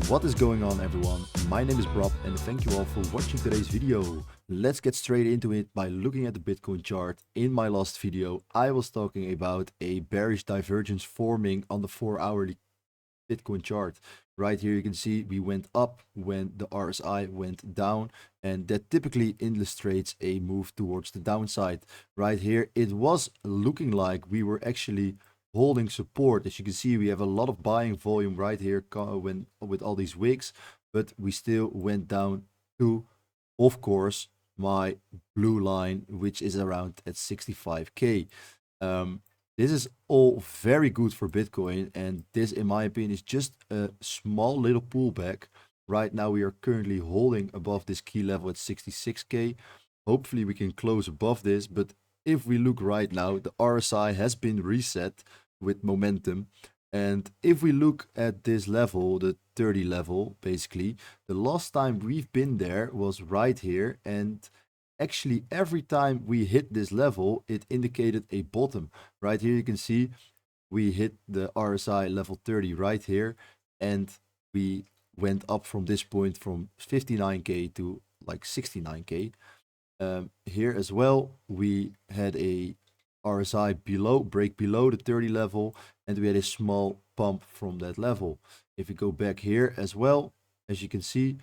What is going on, everyone? My name is Rob and thank you all for watching today's video. Let's get straight into it by looking at the Bitcoin chart. In my last video, I was talking about a bearish divergence forming on the 4-hourly Bitcoin chart. Right here you can see we went up when the RSI went down, and that typically illustrates a move towards the downside. Right here it was looking like we were actually holding support. As you can see, we have a lot of buying volume right here when with all these wicks, but we still went down to, of course, my blue line, which is around at 65k. This is all very good for Bitcoin, and this, in my opinion, is just a small little pullback. Right now, we are currently holding above this key level at 66k. Hopefully, we can close above this, but if we look right now, the RSI has been reset with momentum. And if we look at this level, the 30 level, basically, the last time we've been there was right here, and actually every time we hit this level it indicated a bottom. Right here you can see we hit the RSI level 30 right here, and we went up from this point from 59k to like 69k. Here as well we had a RSI break below the 30 level, and we had a small pump from that level. If we go back here as well, as you can see,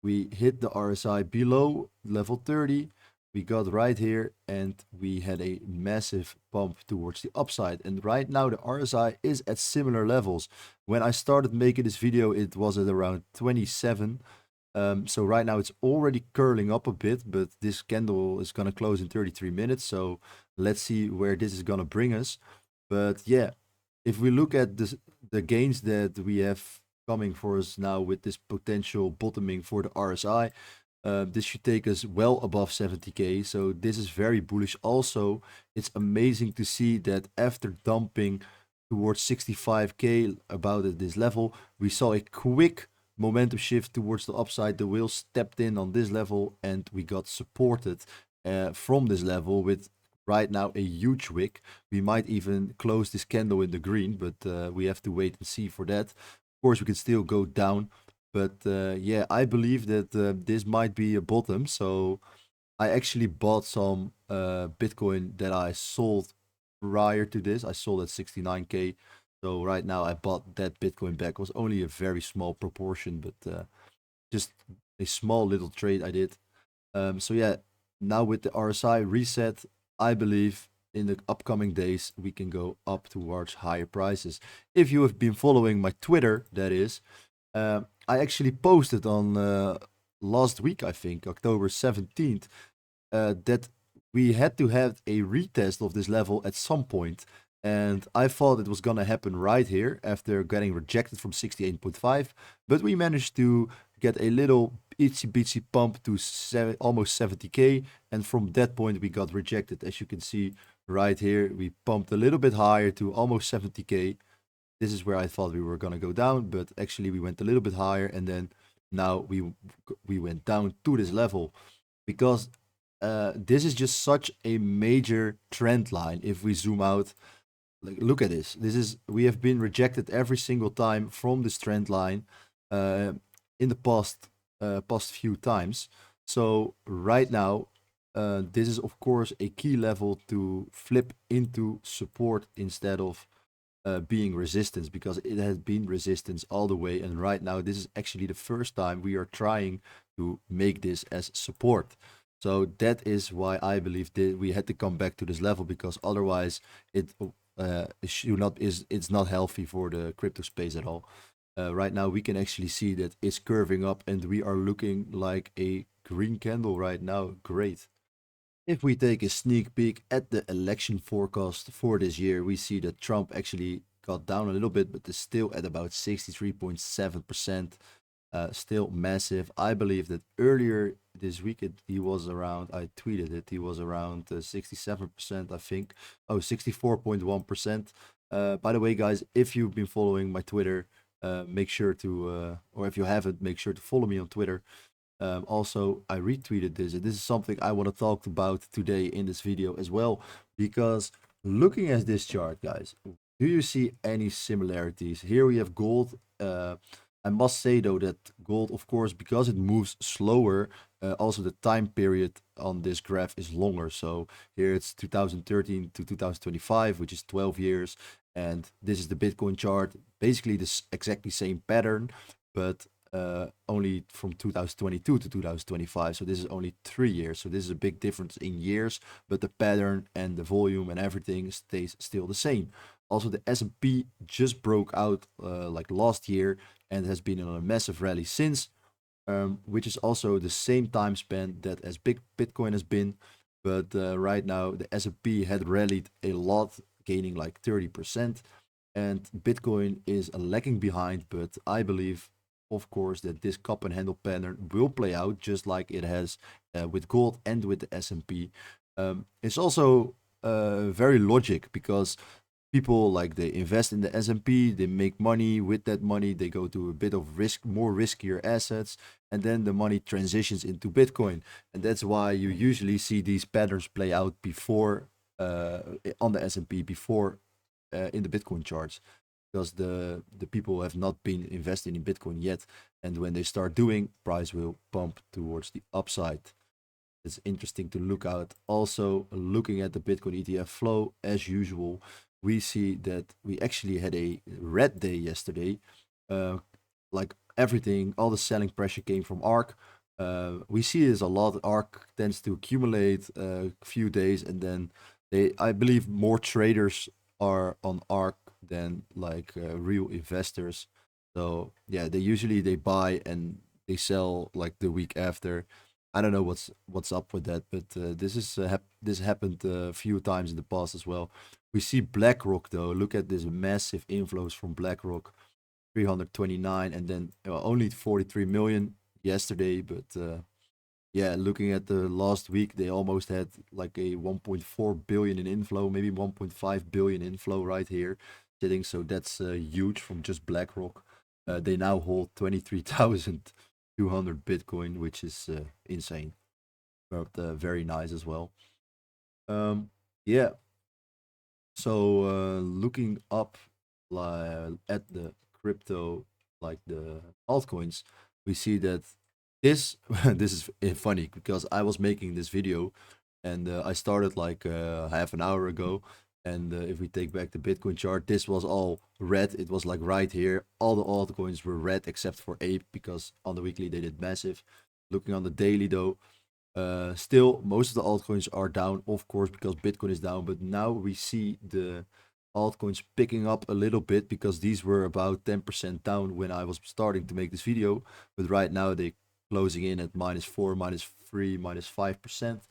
we hit the RSI below level 30, we got right here, and we had a massive pump towards the upside. And right now the RSI is at similar levels. When I started making this video it was at around 27. So right now it's already curling up a bit, but this candle is gonna close in 33 minutes, so let's see where this is gonna bring us. But yeah, if we look at the gains that we have coming for us now with this potential bottoming for the RSI, this should take us well above 70k, so this is very bullish. Also, it's amazing to see that after dumping towards 65k about at this level, we saw a quick momentum shift towards the upside. The wheel stepped in on this level and we got supported from this level with right now a huge wick. We might even close this candle in the green, but we have to wait and see for that. Of course we can still go down, but yeah, I believe that this might be a bottom. So I actually bought some Bitcoin that I sold prior to this. I sold at 69k. So right now I bought that Bitcoin back. It was only a very small proportion, but just a small little trade I did. So yeah, now with the RSI reset, I believe in the upcoming days we can go up towards higher prices. If you have been following my Twitter, that is, I actually posted on last week, I think, October 17th, that we had to have a retest of this level at some point. And I thought it was gonna happen right here after getting rejected from 68.5, but we managed to get a little itsy bitsy pump to almost 70k, and from that point we got rejected. As you can see right here, we pumped a little bit higher to almost 70k. This is where I thought we were gonna go down, but actually we went a little bit higher, and then now we went down to this level because this is just such a major trend line. If we zoom out, like, look at this. We have been rejected every single time from this trend line in the past few times. So right now, this is of course a key level to flip into support instead of being resistance, because it has been resistance all the way. And right now, this is actually the first time we are trying to make this as support. So that is why I believe that we had to come back to this level, because otherwise it's not healthy for the crypto space at all. Right now we can actually see that it's curving up and we are looking like a green candle right now. Great. If we take a sneak peek at the election forecast for this year, we see that Trump actually got down a little bit, but is still at about 63.7%. Still massive. I believe that earlier this week he was around, I tweeted it, he was around 67%, I think. Oh, 64.1%. By the way, guys, if you've been following my Twitter, make sure to, or if you haven't, make sure to follow me on Twitter. Also, I retweeted this, and this is something I want to talk about today in this video as well, because looking at this chart, guys, do you see any similarities? Here we have gold I must say though that gold, of course, because it moves slower, also the time period on this graph is longer. So here it's 2013 to 2025, which is 12 years. And this is the Bitcoin chart, basically this exactly same pattern, but only from 2022 to 2025. So this is only 3 years. So this is a big difference in years, but the pattern and the volume and everything stays still the same. Also, the S&P just broke out like last year and has been on a massive rally since, which is also the same time span that as big Bitcoin has been. But right now, the S&P had rallied a lot, gaining like 30%, and Bitcoin is lagging behind. But I believe, of course, that this cup and handle pattern will play out just like it has with gold and with the S&P. It's also very logic because people like they invest in the S&P, they make money with that money, they go to a bit of risk, more riskier assets, and then the money transitions into Bitcoin. And that's why you usually see these patterns play out before on the S&P before in the Bitcoin charts, because the people have not been investing in Bitcoin yet, and when they start doing, price will pump towards the upside. It's interesting to look out. Also, looking at the Bitcoin ETF flow, as usual, we see that we actually had a red day yesterday. Uh, like everything, all the selling pressure came from ARK. We see this a lot. ARK tends to accumulate a few days, and then I believe, more traders are on ARK than like real investors. So yeah, they buy and they sell like the week after. I don't know what's up with that, but this happened a few times in the past as well. We see BlackRock though. Look at this massive inflows from BlackRock, 329, and then only 43 million yesterday. But yeah, looking at the last week, they almost had like a 1.4 billion in inflow, maybe 1.5 billion inflow right here sitting. So that's huge from just BlackRock. They now hold 23,200 Bitcoin, which is insane, but very nice as well. Um, yeah, so looking up at the crypto, like the altcoins, we see that this this is funny because I was making this video and I started like half an hour ago. And if we take back the Bitcoin chart, this was all red. It was like right here. All the altcoins were red except for Ape because on the weekly they did massive. Looking on the daily though, still, most of the altcoins are down, of course, because Bitcoin is down. But now we see the altcoins picking up a little bit because these were about 10% down when I was starting to make this video. But right now they closing in at -4, -3, -5%.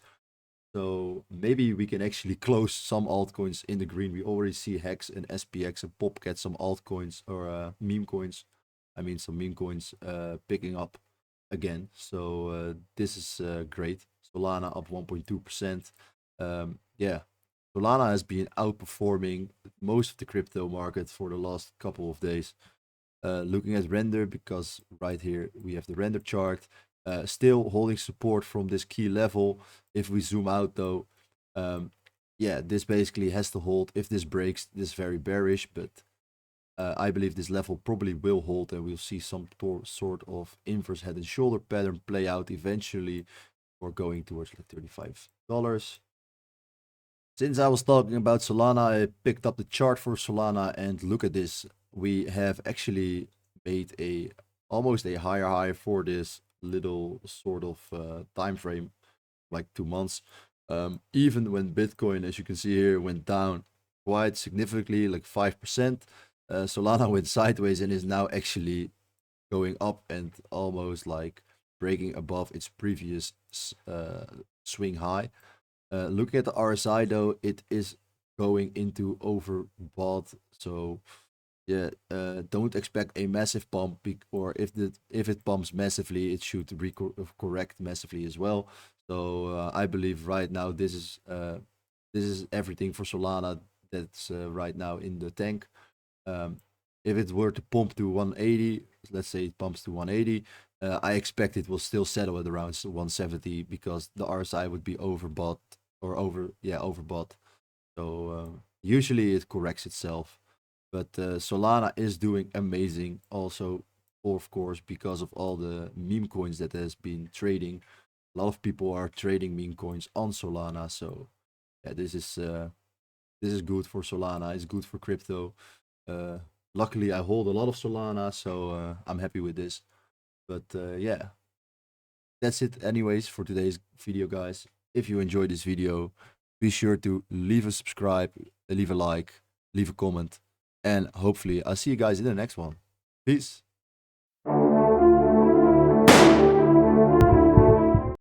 So maybe we can actually close some altcoins in the green. We already see Hex and SPX and Popcat, some altcoins or meme coins. I mean, some meme coins picking up again. So this is great. Solana up 1.2%. Yeah, Solana has been outperforming most of the crypto market for the last couple of days. Looking at render, because right here we have the render chart, still holding support from this key level. If we zoom out though, yeah, this basically has to hold. If this breaks, this is very bearish, but I believe this level probably will hold and we'll see some sort of inverse head and shoulder pattern play out eventually, or going towards like $35. Since I was talking about Solana, I picked up the chart for Solana and look at this. We have actually made a almost a higher high for this little sort of time frame, like 2 months. Even when Bitcoin, as you can see here, went down quite significantly, like 5%, Solana went sideways and is now actually going up and almost like breaking above its previous swing high. Looking at the RSI though, it is going into overbought. So yeah, don't expect a massive pump, or if it pumps massively, it should correct massively as well. So I believe right now this is everything for Solana that's right now in the tank. Um, if it were to pump to 180, let's say it pumps to 180, I expect it will still settle at around 170 because the RSI would be overbought or overbought. So usually it corrects itself. But Solana is doing amazing. Also of course, because of all the meme coins that has been trading. A lot of people are trading meme coins on Solana, so yeah, this is good for Solana. It's good for crypto. Uh, Luckily, I hold a lot of Solana, so I'm happy with this. But yeah, that's it anyways for today's video, guys. If you enjoyed this video, be sure to leave a subscribe, leave a like, leave a comment, and hopefully I'll see you guys in the next one. Peace.